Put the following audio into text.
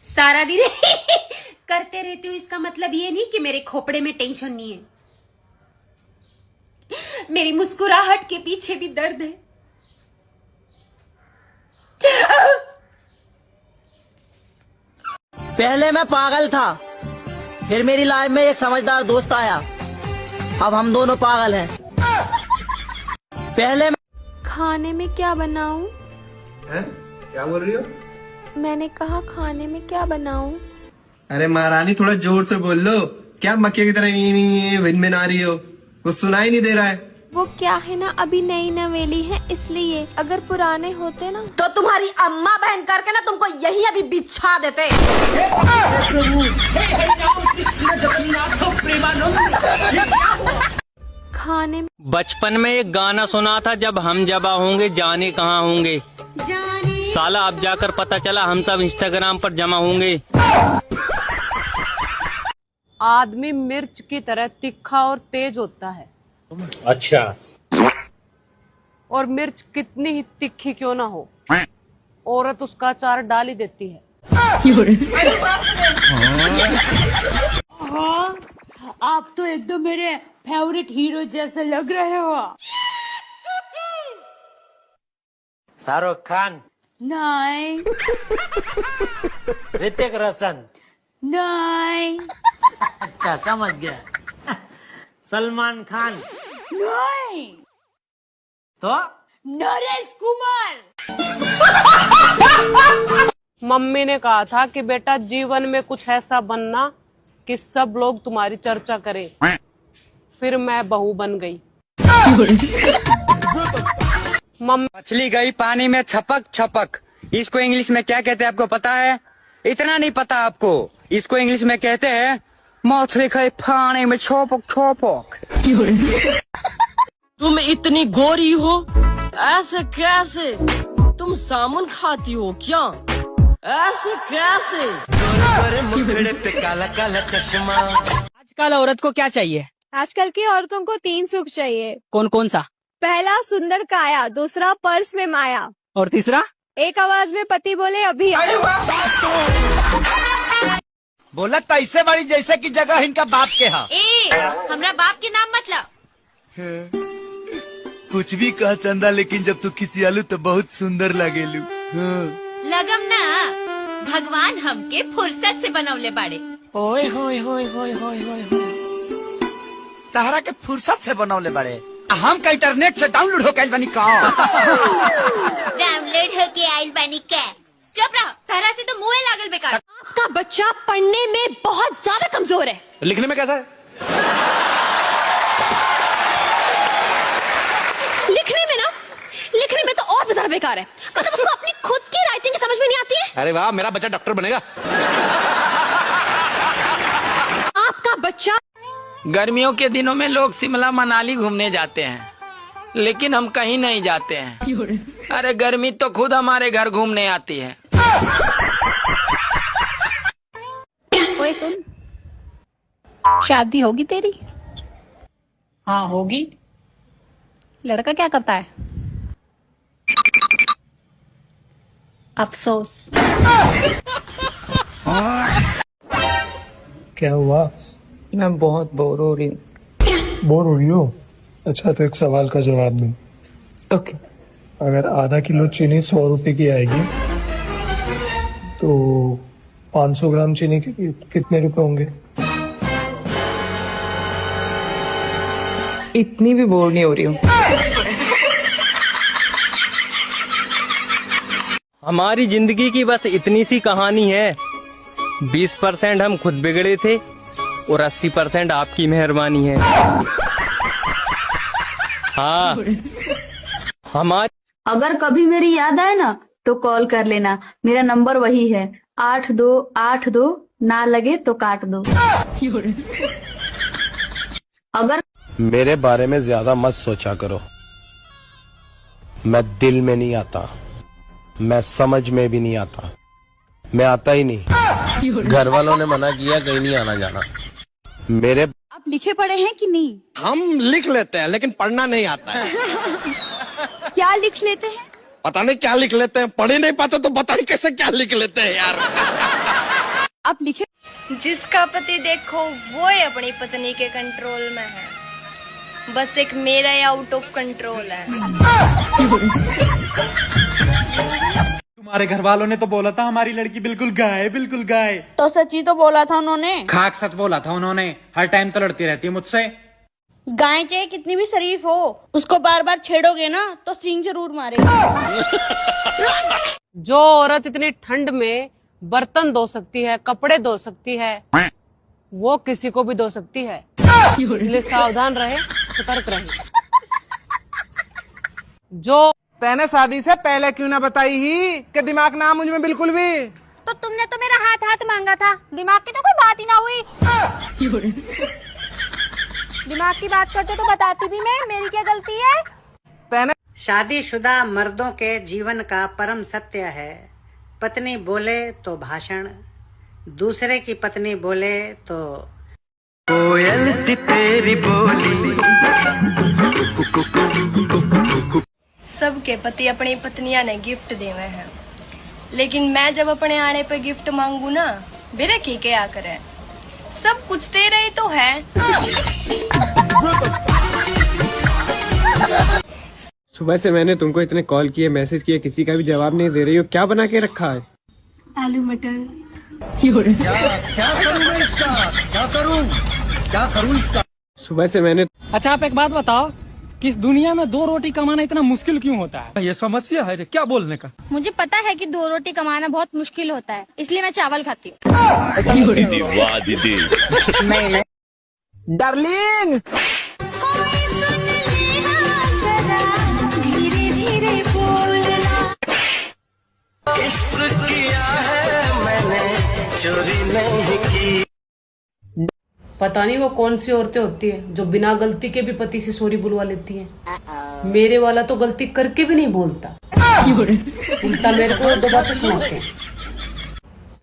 सारा दिन करते रहती हूँ, इसका मतलब ये नहीं कि मेरे खोपड़े में टेंशन नहीं है। मेरी मुस्कुराहट के पीछे भी दर्द है। पहले मैं पागल था, फिर मेरी लाइफ में एक समझदार दोस्त आया, अब हम दोनों पागल हैं। पहले खाने में क्या बनाऊं? हैं? क्या बोल रही हो? मैंने कहा खाने में क्या बनाऊं? अरे महारानी थोड़ा जोर से बोल लो, क्या मक्के की तरह भिन आ रही हो, कुछ सुनाई नहीं दे रहा है। वो क्या है ना, अभी नई नवेली है इसलिए, अगर पुराने होते ना तो तुम्हारी अम्मा बहन करके ना तुमको यही अभी बिछा देते। खाने में बचपन में एक गाना सुना था, जब हम जबा होंगे जाने कहाँ होंगे। साला अब जाकर पता चला हम सब इंस्टाग्राम पर जमा होंगे। आदमी मिर्च की तरह तीखा और तेज होता है। अच्छा। और मिर्च कितनी ही तीखी क्यों ना हो, औरत उसका अचार डाल ही देती है। हाँ, आप तो एकदम मेरे फेवरेट हीरो जैसे लग रहे हो। शाहरुख खान, नहीं ऋतिक रोशन, नहीं अच्छा समझ गया। सलमान खान, नहीं तो नरेश कुमार। मम्मी ने कहा था कि बेटा जीवन में कुछ ऐसा बनना कि सब लोग तुम्हारी चर्चा करें। फिर मैं बहू बन गई। मछली गई पानी में छपक छपक, इसको इंग्लिश में क्या कहते हैं आपको पता है? इतना नहीं पता आपको, इसको इंग्लिश में कहते हैं मछली गई पानी में छपक छपक। तुम इतनी गोरी हो, ऐसे कैसे? तुम सामुन खाती हो क्या? ऐसे कैसे? पे काला काला चश्मा। आजकल औरत को क्या चाहिए? आजकल की औरतों को 3 सुख चाहिए। कौन कौन सा? पहला सुंदर काया, दूसरा पर्स में माया, और तीसरा? एक आवाज में पति बोले अभी आओ। बोला तैसे बड़ी जैसे की जगह इनका बाप के यहाँ। हमरा बाप के नाम मतलब। कुछ भी कहा चंदा, लेकिन जब तू किसी आलू तो बहुत सुंदर लगेलू। लगम ना, भगवान हमके फुर्सत से बनवले बाड़े। ओए होए होए होए होए होए, तहरा के फुर्सत से बनौले बड़े। हम का इंटरनेट से डाउनलोड हो गए बनी का। डाउनलोड होके आइल बानी का। चुप रहो, तारा से तो मुँह लागल बेकार। आपका बच्चा पढ़ने में बहुत ज्यादा कमजोर है। लिखने में कैसा है? लिखने में तो और भी ज्यादा बेकार है। मतलब उसको अपनी खुद की राइटिंग समझ में नहीं आती है। अरे वाह, मेरा बच्चा डॉक्टर बनेगा। आपका बच्चा। गर्मियों के दिनों में लोग शिमला मनाली घूमने जाते हैं, लेकिन हम कहीं नहीं जाते हैं। अरे गर्मी तो खुद हमारे घर घूमने आती है। ओए सुन, शादी होगी तेरी? हाँ होगी। लड़का क्या करता है? अफसोस। क्या हुआ? मैं बहुत बोर हो रही हूँ। बोर हो रही हो? अच्छा तो एक सवाल का जवाब दूं। ओके। अगर आधा किलो चीनी 100 रुपए की आएगी तो 500 ग्राम चीनी के कितने रुपए होंगे? इतनी भी बोर नहीं हो रही हूँ। हमारी जिंदगी की बस इतनी सी कहानी है। 20% हम खुद बिगड़े थे और 80% आपकी मेहरबानी है। हाँ, हमारी अगर कभी मेरी याद आए ना तो कॉल कर लेना, मेरा नंबर वही है 8282, ना लगे तो काट दो। अगर मेरे बारे में ज्यादा मत सोचा करो, मैं दिल में नहीं आता, मैं समझ में भी नहीं आता, मैं आता ही नहीं। घर वालों ने मना किया कहीं नहीं आना जाना। मेरे आप लिखे पढ़े हैं कि नहीं? हम लिख लेते हैं लेकिन पढ़ना नहीं आता है। क्या लिख लेते हैं? पता नहीं क्या लिख लेते हैं, पढ़ ही नहीं पाते तो पता नहीं कैसे क्या लिख लेते हैं यार। आप लिखे। जिसका पति देखो वो ही अपनी पत्नी के कंट्रोल में है, बस एक मेरा ही आउट ऑफ कंट्रोल है। तुम्हारे घर वालों ने तो बोला था हमारी लड़की बिल्कुल गाय, बिल्कुल गाय। तो सच्ची तो बोला था उन्होंने। खाक सच बोला था उन्होंने, हर टाइम तो लड़ती रहती है मुझसे। गाय चाहे कितनी भी शरीफ हो, उसको बार बार छेड़ोगे ना तो सींग जरूर मारेगा। जो औरत इतनी ठंड में बर्तन धो सकती है, कपड़े धो सकती है, वो किसी को भी धो सकती है। इसलिए सावधान रहे, सतर्क रहे। जो तैने शादी से पहले क्यों ना बताई ही कि दिमाग ना मुझ में बिल्कुल भी। तो तुमने तो मेरा हाथ मांगा था, दिमाग की तो कोई बात ही ना हुई। दिमाग की बात करते तो बताती भी मैं, मेरी क्या गलती है। तैने शादीशुदा मर्दों के जीवन का परम सत्य है, पत्नी बोले तो भाषण, दूसरे की पत्नी बोले तो कोयल सी तेरी बोली। सबके पति अपनी पत्नियां ने गिफ्ट देवे हैं, लेकिन मैं जब अपने आने पे गिफ्ट मांगू ना, मेरे की क्या करे, सब कुछ तेरे ही तो है। सुबह से मैंने तुमको इतने कॉल किए, मैसेज किए, किसी का भी जवाब नहीं दे रही हो। क्या बना के रखा है? आलू मटर। क्या करूं इसका? सुबह से मैंने। अच्छा आप एक बात बताओ, कि इस दुनिया में 2 रोटी कमाना इतना मुश्किल क्यों होता है? ये समस्या है क्या बोलने का? मुझे पता है कि 2 रोटी कमाना बहुत मुश्किल होता है, इसलिए मैं चावल खाती हूँ। दीदी वाह दीदी। नहीं डार्लिंग। पता नहीं वो कौन सी औरतें होती है जो बिना गलती के भी पति से सॉरी बुलवा लेती हैं। मेरे वाला तो गलती करके भी नहीं बोलता, उल्टा मेरे को 2 बातें सुनाते हैं।